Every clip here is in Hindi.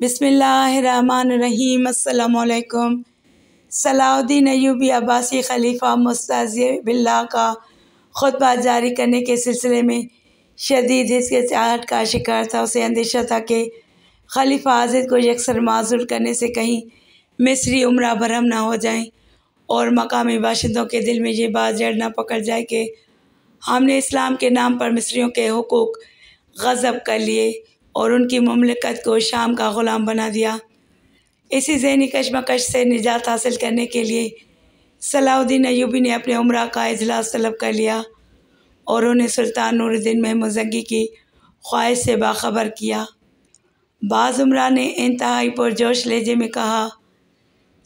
बिस्मिल्लाहिर्रहमानिर्रहीम। अस्सलामुअलैकुम। सलाउद्दीन अय्यूबी अब्बासी खलीफा मुस्तज़ी बिल्लाह का खुतबा जारी करने के सिलसिले में शदीद हिचकिचाहट का शिकार था। उसे अंदेशा था कि खलीफा आज़िद को यकसर माज़ूल करने से कहीं मिस्री उम्रा भरम ना हो जाएं और मकामी बाशिंदों के दिल में ये बात जड़ ना पकड़ जाए कि हमने इस्लाम के नाम पर मिस्रियों के हुकूक गज़ब कर लिए और उनकी मुमलिकत को शाम का ग़ुलाम बना दिया। इसी ज़हनी कशमकश से निजात हासिल करने के लिए सलाउद्दीन अय्यूबी ने अपने उमरा का इजलास तलब कर लिया और उन्हें सुल्तान नूरुद्दीन महमूद की ख्वाहिश से बाखबर किया। बाज़ उमरा ने इंतहाई पुरजोश लहजे में कहा,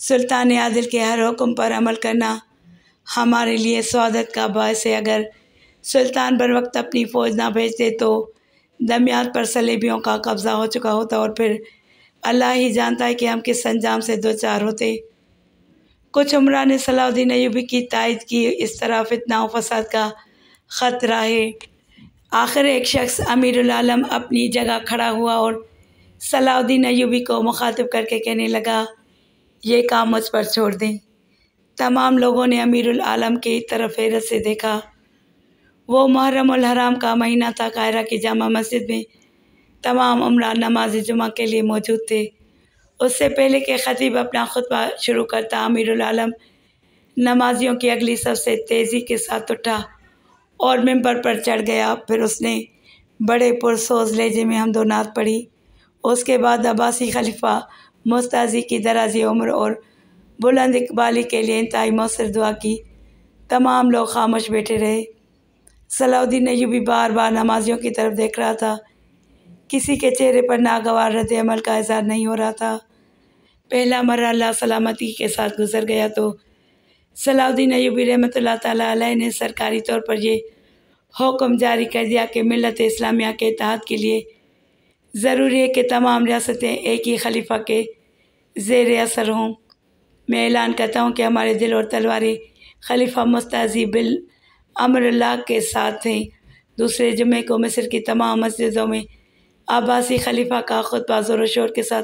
सुल्तान आदिल के हर हुक्म पर अमल करना हमारे लिए सआदत का बायस है। अगर सुल्तान बर वक्त अपनी फ़ौज ना भेजते तो दमियात पर सलेबियों का कब्ज़ा हो चुका होता और फिर अल्लाह ही जानता है कि हम किस अंजाम से दो चार होते। कुछ उमरा ने सलाउद्दीन अय्यूबी की तायद की। इस तरह फितना और फसाद का ख़तरा है। आखिर एक शख्स अमीरुल आलम अपनी जगह खड़ा हुआ और सलाउद्दीन अय्यूबी को मुखातिब करके कहने लगा, ये काम मुझ पर छोड़ दें। तमाम लोगों ने अमीरुल आलम की तरफ हैरत से देखा। वो मुहर्रम उल हराम का महीना था। कायरा की जामा मस्जिद में तमाम उमरा नमाज जुमा के लिए मौजूद थे। उससे पहले कि खतीब अपना खुतबा शुरू करता, अमीरुल आलम नमाजियों की अगली सफ से तेज़ी के साथ उठा और मिंबर पर चढ़ गया। फिर उसने बड़े पुरसोज लहजे में हमदो-नात पढ़ी। उसके बाद अब्बासी खलीफा मुस्तज़ी की दराज़ी उम्र और बुलंद इकबाली के लिए इंतहाई मौसर दुआ की। तमाम लोग खामोश बैठे रहे। सलाउद्दीन अय्यूबी बार बार नमाजियों की तरफ देख रहा था। किसी के चेहरे पर नागवार रद्द अमल का इज़हार नहीं हो रहा था। पहला मरहला सलामती के साथ गुजर गया तो सलाउद्दीन अय्यूबी रहमतुल्लाह ताला अलैह ने सरकारी तौर पर यह हुक्म जारी कर दिया कि मिल्लत इस्लामिया के इत्तेहाद के लिए ज़रूरी है कि तमाम रियासतें एक ही खलीफा के ज़ेर असर हों। मैं ऐलान करता हूँ कि हमारे दिल और तलवारें खलीफा मुस्तज़ी बिल अमरुल्लाह के साथ हैं। दूसरे जुमे को मिस्र की तमाम मस्जिदों में अब्बासी खलीफा का खुतबा ज़ोर व शोर के साथ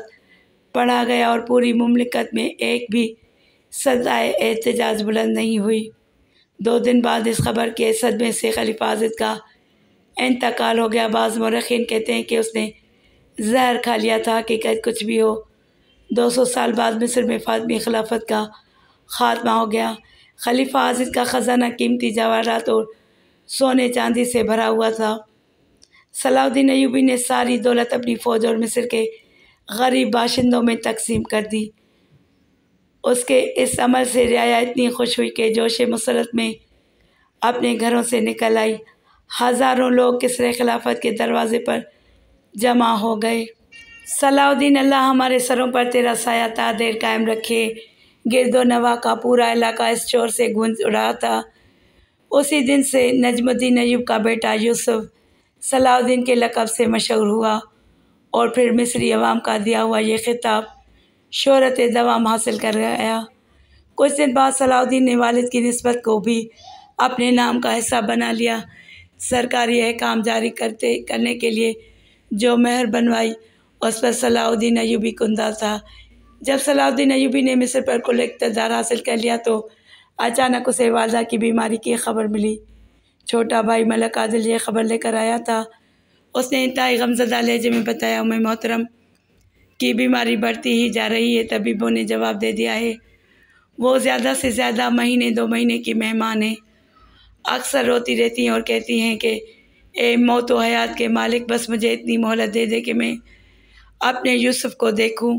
पढ़ा गया और पूरी मुमलिकत में एक भी सदाए एहतजाज बुलंद नहीं हुई। 2 दिन बाद इस खबर के सदमे से खलीफा आज़िद का इंतकाल हो गया। बाज़ मौरख़ीन कहते हैं कि उसने जहर खा लिया था। हकीकत कुछ भी हो, 200 साल बाद मिस्र में फातिमी खिलाफत का ख़ात्मा हो गया। खलीफा आज़िद का ख़जाना कीमती जवाहरात और सोने चांदी से भरा हुआ था। सलाउद्दीन अय्यूबी ने सारी दौलत अपनी फ़ौज और मिस्र के गरीब बाशिंदों में तकसीम कर दी। उसके इस अमल से रियाया इतनी खुश हुई कि जोश मुसरत में अपने घरों से निकल आई। हज़ारों लोग किस्रे खिलाफत के दरवाज़े पर जमा हो गए। सलाउद्दीन, अल्लाह हमारे सरों पर तेरा साया ता देर कायम रखे। गिरदो नवा का पूरा इलाका इस शोर से गूंज उड़ा था। उसी दिन से नजमुद्दीन अय्यूब का बेटा यूसुफ सलाउद्दीन के लक़ब से मशहूर हुआ और फिर मिस्री अवाम का दिया हुआ ये खिताब शोहरत दवाम हासिल कर गया। कुछ दिन बाद सलाउद्दीन ने वालिद की निस्बत को भी अपने नाम का हिस्सा बना लिया। सरकारी अहकाम जारी करने के लिए जो मेहर बनवाई उस पर सलाउद्दीन अय्यूबी कुंदा था। जब सलाउद्दीन अय्यूबी ने मिस्र पर कुल इक़्तिदार हासिल कर लिया तो अचानक उसे वालदा की बीमारी की खबर मिली। छोटा भाई मलक आदिल ये खबर लेकर आया था। उसने इंतहाई गमज़दा लहजे में बताया, उम्मे मोहतरम की बीमारी बढ़ती ही जा रही है। तबीबों ने जवाब दे दिया है वो ज़्यादा से ज़्यादा महीने 2 महीने की मेहमान है। अक्सर रोती रहती हैं और कहती हैं कि ए मौत व हयात के मालिक, बस मुझे इतनी मोहलत दे दे कि मैं अपने यूसुफ को देखूं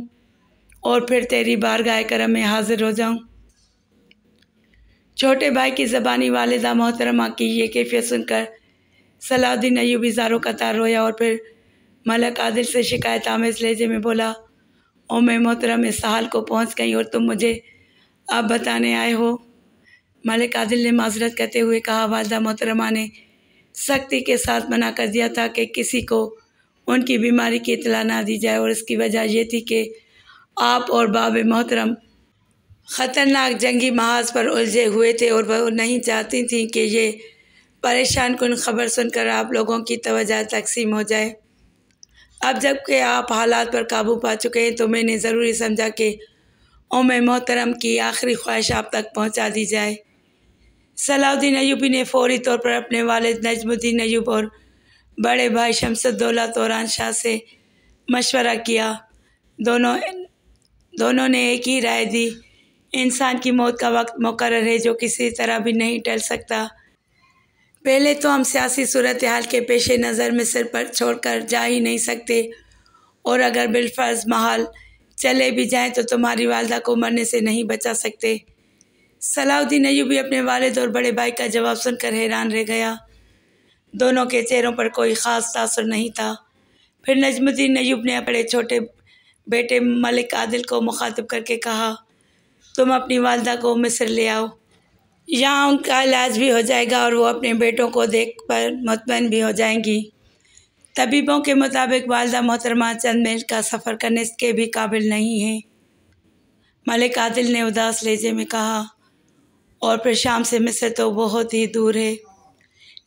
और फिर तेरी बारगाह करम में हाजिर हो जाऊं। छोटे भाई की ज़बानी वालिदा मोहतरमा की ये कैफियत सुनकर सलाउद्दीन अय्यूबी ज़ारो कतार रोया और फिर मलक आदिल से शिकायत आमेज़ लहजे में बोला, ओ मैं मोहतरम इस हाल को पहुँच गई और तुम मुझे अब बताने आए हो। मलक आदिल ने माजरत करते हुए कहा, वालिदा मोहतरमा ने सख्ती के साथ मना कर दिया था कि किसी को उनकी बीमारी की इत्तला ना दी जाए और इसकी वजह यह थी कि आप और बाब मोहतरम ख़तरनाक जंगी महाज पर उलझे हुए थे और वह नहीं चाहती थी कि ये परेशान कुन खबर सुनकर आप लोगों की तवज्जो तकसीम हो जाए। अब जबकि आप हालात पर काबू पा चुके हैं तो मैंने ज़रूरी समझा कि उम्मे मोहतरम की आखिरी ख्वाहिश आप तक पहुंचा दी जाए। सलाउद्दीन अय्यूबी ने फौरी तौर पर अपने वालिद नजमुद्दीन अय्यूब और बड़े भाई शमसुद्दौला तौरान शाह से मशवरा किया। दोनों ने एक ही राय दी, इंसान की मौत का वक्त मुकर्रर है जो किसी तरह भी नहीं टल सकता। पहले तो हम सियासी सूरत हाल के पेश नज़र मिस्र पर छोड़कर जा ही नहीं सकते, और अगर बिलफर्ज महाल चले भी जाएं तो तुम्हारी वालदा को मरने से नहीं बचा सकते। सलाउद्दीन अय्यूबी अपने वालिद और बड़े भाई का जवाब सुनकर हैरान रह गया। दोनों के चेहरों पर कोई ख़ास तासुर नहीं था। फिर नजमुद्दीन अय्यूब ने अपने छोटे बेटे मलिक आदिल को मुखातिब करके कहा, तुम अपनी वालदा को मिस्र ले आओ, यहाँ उनका इलाज भी हो जाएगा और वो अपने बेटों को देख कर मुतमईन भी हो जाएंगी। तबीबों के मुताबिक वालदा मोहतरमा चंद मील का सफ़र करने के भी काबिल नहीं है। मलिक आदिल ने उदास लहजे में कहा, और फिर शाम से मिस्र तो बहुत ही दूर है।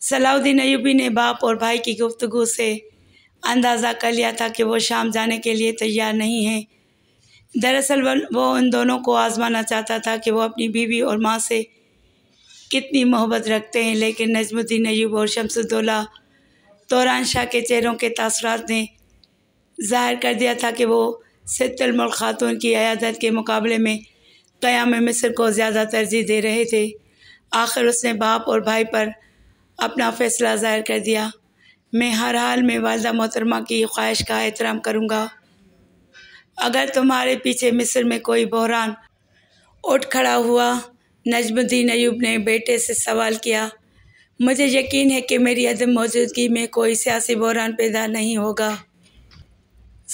सलाउद्दीन अय्यूबी ने बाप और भाई की गुफ्तगू से अंदाज़ा कर लिया था कि वो शाम जाने के लिए तैयार नहीं है। दरअसल वो उन दोनों को आजमाना चाहता था कि वो अपनी बीवी और माँ से कितनी मोहब्बत रखते हैं, लेकिन नजमुद्दीन अय्यूब और शमसुद्दौला तौरान शाह के चेहरों के तासुरात ने ज़ाहिर कर दिया था कि वो सित्तुल मुल्क खातून की अयादत के मुकाबले में क़याम मिस्र को ज़्यादा तरजीह दे रहे थे। आखिर उसने बाप और भाई पर अपना फ़ैसला ज़ाहिर कर दिया, मैं हर हाल में वालदा मोहतरमा की ख्वाहिश का एहतराम करूँगा। अगर तुम्हारे पीछे मिस्र में कोई बहरान उठ खड़ा हुआ, नजमुद्दीन अय्यूब ने बेटे से सवाल किया, मुझे यकीन है कि मेरी अदम मौजूदगी में कोई सियासी बहरान पैदा नहीं होगा।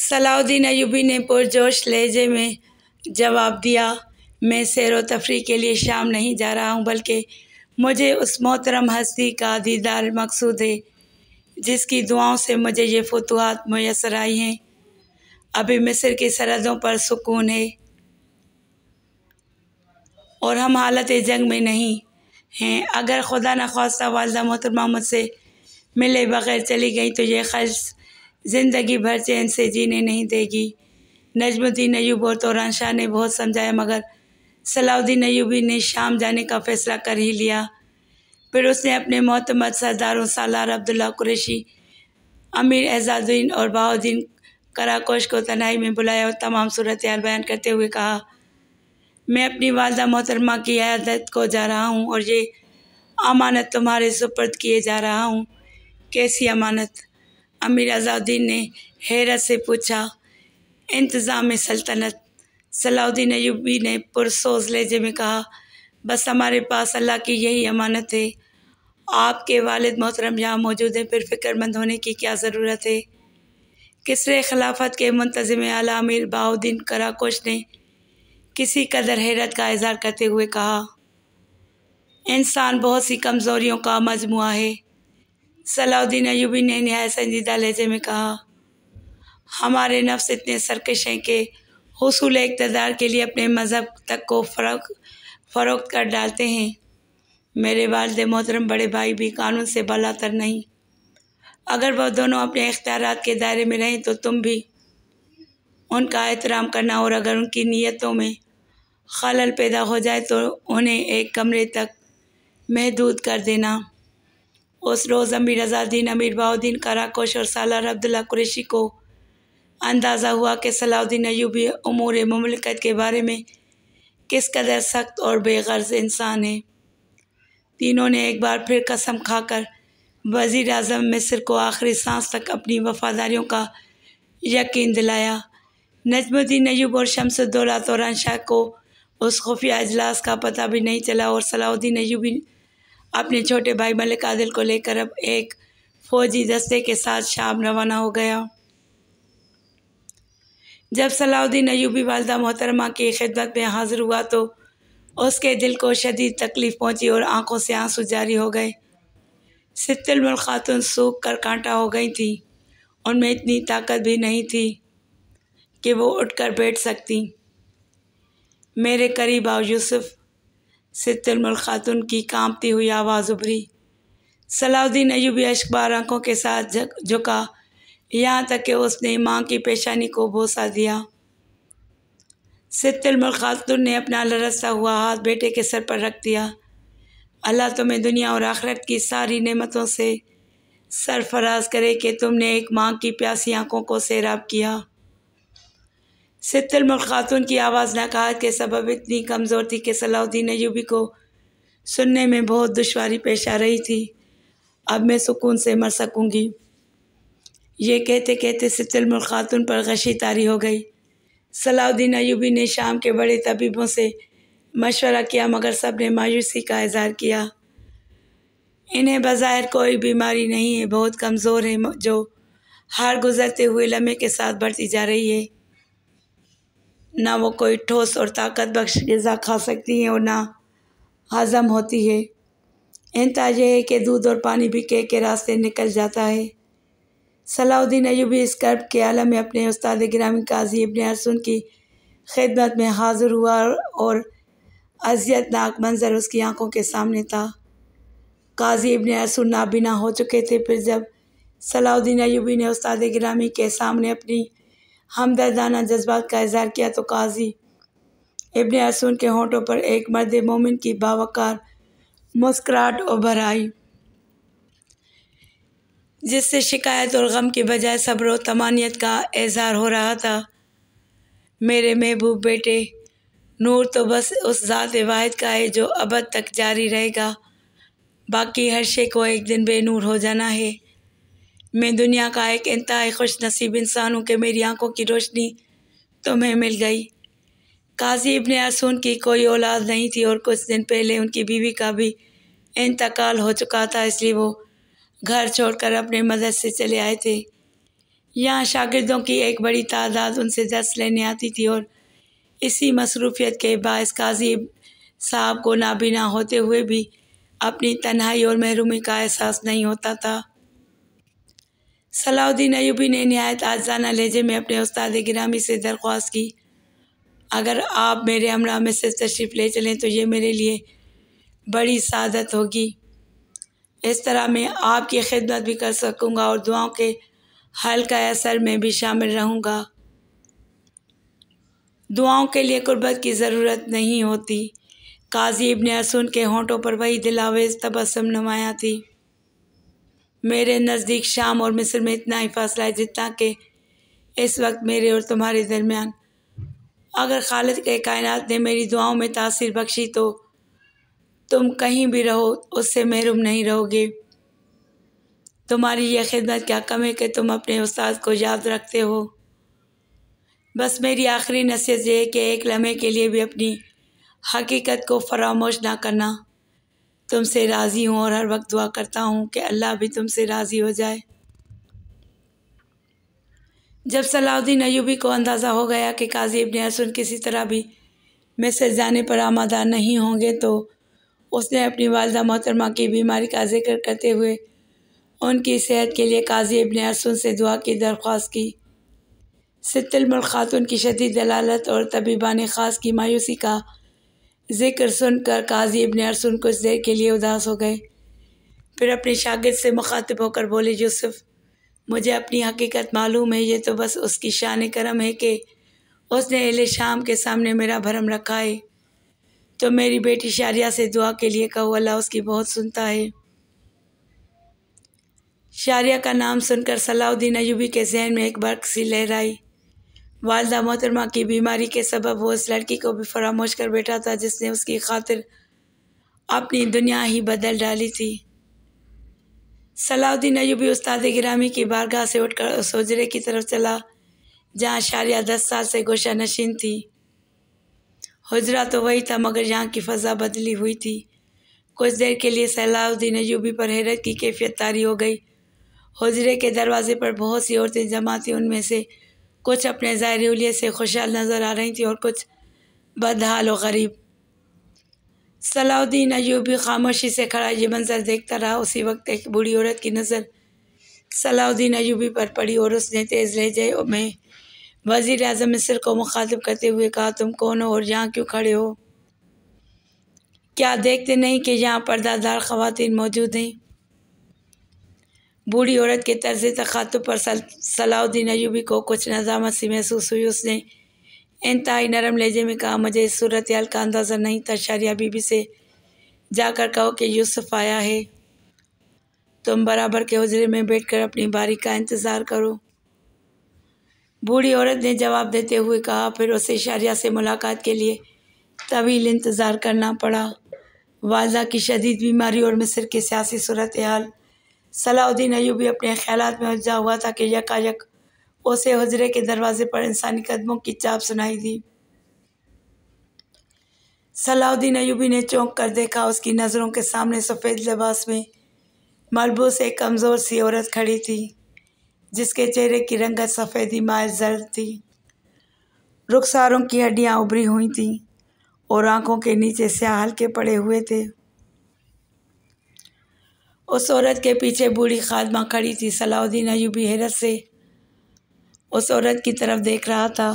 सलाउद्दीन अय्यूबी ने पुरजोश लहजे में जवाब दिया, मैं सैर व तफरीह के लिए शाम नहीं जा रहा हूँ, बल्कि मुझे उस मोहतरम हस्ती का दीदार मकसूद है जिसकी दुआओं से मुझे ये फतूहात मुयस्सर आई हैं। अभी मिस्र की सरहदों पर सुकून है और हम हालत जंग में नहीं हैं। अगर खुदा न ख्वास्ता वालदा मोहतरमा मुझसे मिले बग़ैर चली गई तो ये ख्वाहिश ज़िंदगी भर चैन से जीने नहीं देगी। नजमुद्दीन अय्यूब और तौरान शाह ने बहुत समझाया, मगर सलाउद्दीन अय्यूबी ने शाम जाने का फ़ैसला कर ही लिया। फिर उसने अपने मोतमद सरदारों सालार अब्दुल्ला कुरैशी, अमीर एजाजुद्दीन और बहाउद्दीन कराकोश को तन्हाई में बुलाया और तमाम सूरत हाल बयान करते हुए कहा, मैं अपनी वालदा मोहतरमा की अयादत को जा रहा हूँ और ये अमानत तुम्हारे सुपर्द किए जा रहा हूँ। कैसी अमानत? अमीर अजाउद्दीन ने हैरत से पूछा। इंतज़ाम सल्तनत। सलाउद्दीन अय्यूबी ने पुरसोज लहजे में कहा, बस हमारे पास अल्लाह की यही अमानत है। आपके वालिद मोहतरम यहाँ मौजूद हैं, फिर फ़िक्रमंद होने की क्या ज़रूरत है। किसरे खिलाफत के मुंतज़िम आला अमीर बहाउद्दीन कराकोश ने किसी कदर हैरत का इज़हार करते हुए कहा, इंसान बहुत सी कमज़ोरियों का मजमुआ है। सलाउद्दीन अय्यूबी ने नहायत संजीदा लहजे में कहा, हमारे नफ्स इतने सरकश हैं कि हुसूल इक़्तिदार के लिए अपने मज़हब तक को फ़रोख्त कर डालते हैं। मेरे वालिद मोहतरम बड़े भाई भी कानून से बालातर नहीं। अगर वह दोनों अपने इख्तियारात के दायरे में रहें तो तुम भी उनका एहतराम करना, और अगर उनकी नीयतों में खलल पैदा हो जाए तो उन्हें एक कमरे तक महदूद कर देना। उस रोज़ अमीर अजाउद्दीन, अमीर बहाउद्दीन कराकोश और सालार अब्दुल्ला कुरैशी को अंदाज़ा हुआ कि सलाउद्दीन अय्यूबी उमूर मुमलिकत के बारे में किस कदर सख्त और बेगर्ज इंसान है। तीनों ने एक बार फिर कसम खाकर वज़ीर आज़म मिस्र को आखिरी सांस तक अपनी वफ़ादारियों का यकीन दिलाया। नजमुद्दीन अय्यूब और शमसुद्दौला तौरान शाह को उस खुफिया इजलास का पता भी नहीं चला, और सलाउद्दीन अय्यूबी अपने छोटे भाई मलिक आदिल को लेकर अब एक फ़ौजी दस्ते के साथ शाम रवाना हो गया। जब सलाउद्दीन अय्यूबी वालदा मोहतरमा की खिदमत में हाज़िर हुआ तो उसके दिल को शदीद तकलीफ़ पहुँची और आंखों से आंसू जारी हो गए। सित्तुल मुल्क खातून सूख कर कांटा हो गई थी। उनमें इतनी ताकत भी नहीं थी कि वो उठकर बैठ सकती। मेरे करीब आओ यूसुफ, सित्तुल मुल्क खातून की कांपती हुई आवाज़ उभरी। सलाउद्दीन अय्यूबी अश्कबार आंखों के साथ झुका, यहाँ तक कि उसने माँ की पेशानी को बोसा दिया। सिद्दुल मुल्क खातून ने अपना लरसता हुआ हाथ बेटे के सर पर रख दिया। अल्लाह तुम्हें दुनिया और आखिरत की सारी नेमतों से सरफराज करे कि तुमने एक माँ की प्यासी आंखों को सैराब किया। सिद्दुल मुल्क खातून की आवाज़ नकाहत के सबब इतनी कमज़ोर थी कि सलाहुद्दीन अय्यूबी को सुनने में बहुत दुश्वारी पेश आ रही थी। अब मैं सुकून से मर सकूंगी। ये कहते कहते सिद्दुल मुल्क खातून पर गशी तारी हो गई। सलाहुद्दीन अय्यूबी ने शाम के बड़े तबीबों से मशवरा किया, मगर सब ने मायूसी का इज़हार किया। इन्हें बज़ाहिर कोई बीमारी नहीं है, बहुत कमज़ोर है, जो हर गुज़रते हुए लम्हे के साथ बढ़ती जा रही है। ना वो कोई ठोस और ताकत बख्श ग़िज़ा खा सकती हैं और ना हज़म होती है। इंतहा यह है कि दूध और पानी भी के रास्ते निकल जाता है। सलाहुद्दीन अय्यूबी इस कर्ब के आलम में अपने उस्ताद गिरामी काजी इब्न अरसुन की खिदमत में हाज़िर हुआ और अज़ियतनाक मंज़र उसकी आंखों के सामने था। काजी इब्न अरसुन नाबीना हो चुके थे। फिर जब सलाहुद्दीन अय्यूबी ने उस्ताद गिरामी के सामने अपनी हमदर्दाना जज्बात का इज़हार किया तो काजी इब्न अरसुन के होंठों पर एक मर्द मोमिन की बावकार मुस्कुराहट उभर आई, जिससे शिकायत और गम की बजाय सब्र और तमानियत का इज़हार हो रहा था। मेरे महबूब बेटे, नूर तो बस उस ज़ात वाहिद का है जो अबद तक जारी रहेगा। बाकी हर शे को एक दिन बेनूर हो जाना है। मैं दुनिया का एक इंतहाई खुश नसीब इंसान हूँ कि मेरी आंखों की रोशनी तुम्हें मिल गई। काजी इब्न अरसुन की कोई औलाद नहीं थी और कुछ दिन पहले उनकी बीवी का भी इंतकाल हो चुका था, इसलिए वो घर छोड़कर अपने मदद से चले आए थे। यहाँ शागिर्दों की एक बड़ी तादाद उनसे दर्स लेने आती थी और इसी मसरूफियत के बायस काजी साहब को नाबीना होते हुए भी अपनी तन्हाई और महरूमी का एहसास नहीं होता था। सलाहुद्दीन अय्यूबी ने निहायत आजाना लहजे में अपने उस्ताद गिरामी से दरख्वास्त की, अगर आप मेरे हमरा में से तशरीफ़ ले चलें तो ये मेरे लिए बड़ी सादत होगी। इस तरह मैं आपकी खिदमत भी कर सकूँगा और दुआओं के हल्का असर में भी शामिल रहूँगा। दुआओं के लिए कुर्बत की ज़रूरत नहीं होती। काजी इब्न अरसुन के होंठों पर वही दिलावेज़ तबस्सुम नुमायाँ थी। मेरे नज़दीक शाम और मिस्र में इतना ही फासला है जितना कि इस वक्त मेरे और तुम्हारे दरमियान। अगर खालिद के कायनात ने मेरी दुआओं में तासीर बख्शी तो तुम कहीं भी रहो उससे महरूम नहीं रहोगे। तुम्हारी यह खिदमत क्या कम है कि तुम अपने उस्ताद को याद रखते हो। बस मेरी आखिरी नसीहत ये है कि एक लम्हे के लिए भी अपनी हकीकत को फरामोश ना करना। तुमसे राज़ी हूँ और हर वक्त दुआ करता हूँ कि अल्लाह भी तुमसे राज़ी हो जाए। जब सलाहुद्दीन अय्यूबी को अंदाज़ा हो गया कि काजी इब्न अरसुन किसी तरह भी मिस्र जाने पर आमादा नहीं होंगे तो उसने अपनी वालिदा मोहतरमा की बीमारी का जिक्र करते हुए उनकी सेहत के लिए काजी इब्न अरसुन से दुआ की दरख्वास्त की। सिद्दुल मुल्क खातून की शदीद दलालत और तबीबान ख़ास की मायूसी का जिक्र सुनकर काजी इब्न अरसुन कुछ देर के लिए उदास हो गए। फिर अपने शागिर्द से मुखातिब होकर बोले, यूसुफ, मुझे अपनी हकीकत मालूम है। ये तो बस उसकी शान करम है कि उसने अहले शाम के सामने मेरा भरम रखा है। तो मेरी बेटी शारिया से दुआ के लिए कहो, अल्लाह उसकी बहुत सुनता है। शारिया का नाम सुनकर सलाहुद्दीन अय्यूबी के जहन में एक बर्क सी लहराई। वालिदा मोहतरमा की बीमारी के सबब वो उस लड़की को भी फरामोश कर बैठा था जिसने उसकी खातिर अपनी दुनिया ही बदल डाली थी। सलाहुद्दीन अय्यूबी उस्ताद गिरामी की बारगाह से उठकर उस हुजरे की तरफ चला जहाँ शारिया 10 साल से गोशा नशीन थी। हुजरा तो वही था मगर यहाँ की फ़ज़ा बदली हुई थी। कुछ देर के लिए सलाहुद्दीन अय्यूबी पर हैरत की कैफियत तारी हो गई। हुजरे के दरवाजे पर बहुत सी औरतें जमा थीं। उनमें से कुछ अपने ज़ाहिरी हुलिये से खुशहाल नज़र आ रही थीं और कुछ बदहाल और गरीब। सलाहुद्दीन अय्यूबी खामोशी से खड़ा ये मंजर देखता रहा। उसी वक्त एक बूढ़ी औरत की नज़र सलाहुद्दीन अय्यूबी पर पड़ी और उसने तेज़ लहजे में वज़ीर आज़म मिस्र को मुखातिब करते हुए कहा, तुम कौन हो और यहाँ क्यों खड़े हो? क्या देखते नहीं कि यहाँ पर्दादार ख़वातीन मौजूद हैं? बूढ़ी औरत के तर्ज तखातुब पर सलाउद्दीन अयूबी को कुछ नज़ामत सी महसूस हुई। उसने इंतहाई नरम लहजे में कहा, मुझे इस सूरत हाल का अंदाज़ा नहीं था। शारिया बीबी से जाकर कहो कि यूसुफ आया है। तुम बराबर के हुजरे में बैठकर अपनी बारी का इंतज़ार करो। बूढ़ी औरत ने जवाब देते हुए कहा। फिर उसे शारिया से मुलाकात के लिए तवील इंतज़ार करना पड़ा। वालदा की शदीद बीमारी और मिस्र की सियासी सूरत हाल सलाउद्दीन अयूबी अपने ख्यालात में उलझा हुआ था कि यकायक उसे हुजरे के दरवाजे पर इंसानी कदमों की चाप सुनाई दी। सलाउद्दीन अयूबी ने चौंक कर देखा। उसकी नज़रों के सामने सफ़ेद लिबास में मलबूस एक कमज़ोर सी औरत खड़ी थी, जिसके चेहरे की रंगत सफ़ेदी माइल जर्द थी। रुखसारों की हड्डियाँ उभरी हुई थीं और आंखों के नीचे स्याह हल्के पड़े हुए थे। उस औरत के पीछे बूढ़ी खादमा खड़ी थी। सलाउद्दीन अयूबी हैरत से उस औरत की तरफ देख रहा था।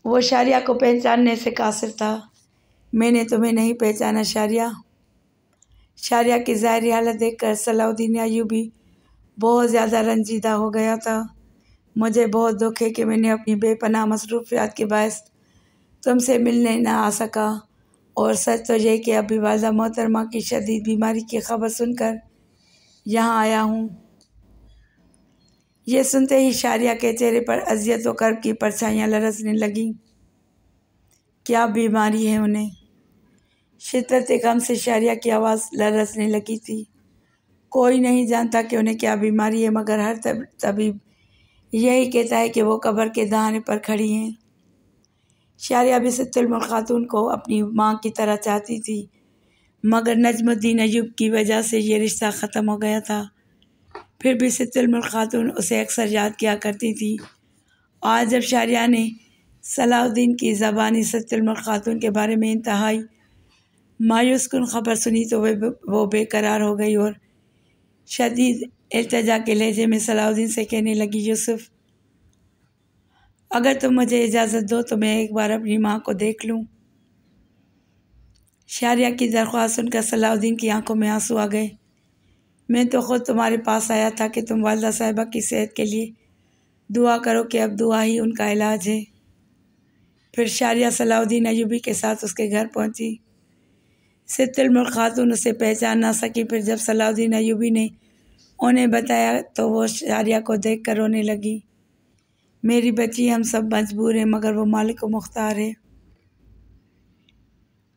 वो शारिया को पहचानने से कासिर था। मैंने तुम्हें नहीं पहचाना शारिया। शारिया की ज़ाहिरी हालत देखकर सलाउद्दीन अयूबी बहुत ज़्यादा रंजीदा हो गया था। मुझे बहुत दुख है कि मैंने अपनी बेपनाह मसरूफियात के बायस तुमसे मिलने ना आ सका, और सच तो यह कि अभी वालदा मोहतरमा की शदीद बीमारी की खबर सुनकर यहाँ आया हूँ। ये सुनते ही शारिया के चेहरे पर अज़ियत व कर्ब की परछाइयाँ लरसने लगीं। क्या बीमारी है उन्हें? शिद्दत गम से शारिया की आवाज़ लरसने लगी थी। कोई नहीं जानता कि उन्हें क्या बीमारी है, मगर हर तबीब यही कहता है कि वो कब्र के दहाने पर खड़ी हैं। शारिया भी सित्तुल खातून को अपनी माँ की तरह चाहती थी, मगर नजमुद्दीन अयूब की वजह से ये रिश्ता ख़त्म हो गया था। फिर भी सित्तुल खातून उसे अक्सर याद किया करती थी। आज जब शारिया ने सलाउद्दीन की ज़बानी सित्तुल खातून के बारे में इंतहाई मायूस कुन खबर सुनी तो वो बेकरार हो गई और शदीद इल्तिजा के लहजे में सलाउद्दीन से कहने लगी, यूसुफ, अगर तुम मुझे इजाज़त दो तो मैं एक बार अपनी माँ को देख लूँ। शारिया की दरख्वास्त सुनकर सलाउद्दीन की आंखों में आंसू आ गए। मैं तो ख़ुद तुम्हारे पास आया था कि तुम वालदा साहिबा की सेहत के लिए दुआ करो कि अब दुआ ही उनका इलाज है। फिर शारिया सलाउद्दीन अयूबी के साथ उसके घर पहुंची। सित्तुल खातून उसे पहचान ना सकी। फिर जब सलाउद्दीन अयूबी ने उन्हें बताया तो वो शारिया को देख कर रोने लगी। मेरी बच्ची, हम सब मजबूर हैं, मगर वो मालिक व मुख्तार है।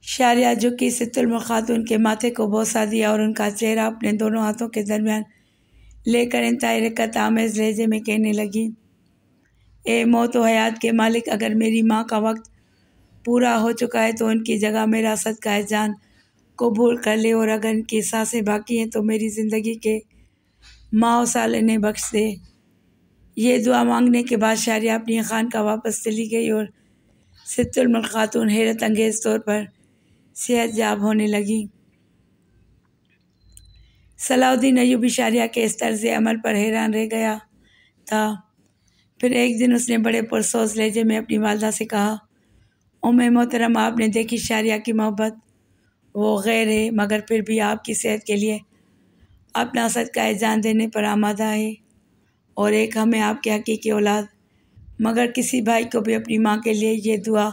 शारिया झुकी, सित्तुल खातून के माथे को बोसा दिया और उनका चेहरा अपने दोनों हाथों के दरमियान लेकर इंतहाई रिक्कत आमेज़ लहजे में कहने लगी, ए मौत व हयात के मालिक, अगर मेरी माँ का वक्त पूरा हो चुका है तो उनकी जगह मेरा सदका जान कबूल कर ले, और अगर इनकी सांसें बाकी हैं तो मेरी ज़िंदगी के माओ साल इन्हें बख्श दे। ये दुआ मांगने के बाद शारिया अपनी खानका वापस चली गई और सित्तुल खातून हैरत अंगेज़ तौर पर सेहत याब होने लगी। सलाउद्दीन अयूबी शारिया के इस तर्ज़ अमल पर हैरान रह गया था। फिर एक दिन उसने बड़े पुरसोस लहजे में अपनी वालदा से कहा, उम्मे मोहतरम, आपने देखी शारिया की मोहब्बत, वो गैर है, मगर फिर भी आपकी सेहत के लिए अपना सदका जान देने पर आमादा है, और एक हमें आपके हकीकी औलाद, मगर किसी भाई को भी अपनी माँ के लिए ये दुआ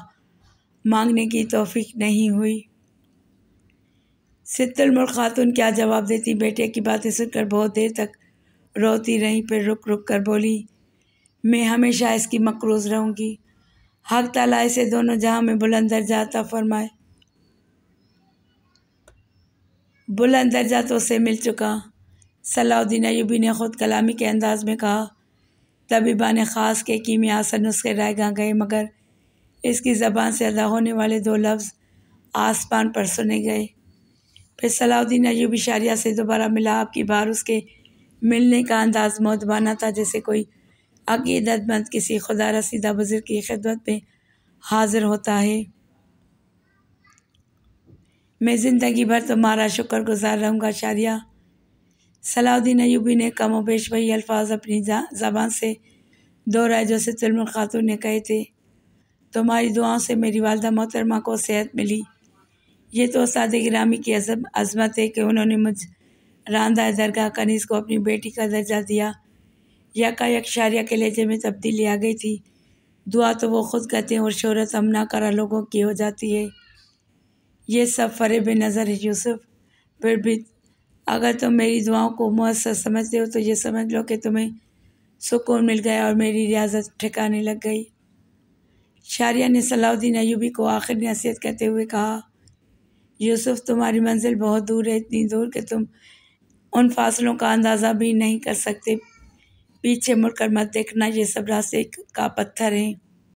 मांगने की तौफीक नहीं हुई। सित्तुल खातून क्या जवाब देती। बेटे की बातें सुनकर बहुत देर तक रोती रही। फिर रुक रुक कर बोली, मैं हमेशा इसकी मकरूज़ रहूँगी। हक़ ताला इसे दोनों जहां में बुलंद दर्जा अता फरमाए। बुलंद दर्जा तो उसे मिल चुका। सलाउद्दीन अयूबी ने ख़ुद कलामी के अंदाज में कहा। तबीबान ख़ास के कीमिया असर नुस्खे रायगां गए, मगर इसकी ज़बान से अदा होने वाले दो लफ्ज़ आसमान पर सुने गए। फिर सलाउद्दीन अयूबी शारिया से दोबारा मिला। आपकी बार उसके मिलने का अंदाज मौदबाना था, जैसे कोई अक़ीदतमंद किसी खुदा रसीदा बुज़ुर्ग की खिदमत में हाजिर होता है। मैं ज़िंदगी भर तुम्हारा शुक्रगुज़ार रहूँगा शारिया। सलाउद्दीन अयूबी ने कम व बेश वही अल्फाज अपनी ज़बान से दोहराए जो सित्तुल खातून ने कहे थे। तुम्हारी दुआओं से मेरी वालदा मोहतरमा को सेहत मिली। ये तो उस्ताद गिरामी की अज़मत है कि उन्होंने रांदा दरगाह कनीज़ को अपनी बेटी का दर्जा दिया। यकायक शारिया के लहजे में तब्दीली आ गई थी। दुआ तो वो ख़ुद करते हैं और शोहरत हम ना करा लोगों की हो जाती है। ये सब फ़रेब नज़र है यूसुफ। फिर भी अगर तुम मेरी दुआओं को मुअस्सर समझते हो तो ये समझ लो कि तुम्हें सुकून मिल गया और मेरी रियाजत ठिकाने लग गई। शारिया ने सलाहुद्दीन अय्यूबी को आखिरी नसीहत करते हुए कहा, यूसुफ तुम्हारी मंजिल बहुत दूर है, इतनी दूर कि तुम उन फासलों का अंदाज़ा भी नहीं कर सकते। पीछे मुड़कर मत देखना, ये सब रास्ते का पत्थर हैं।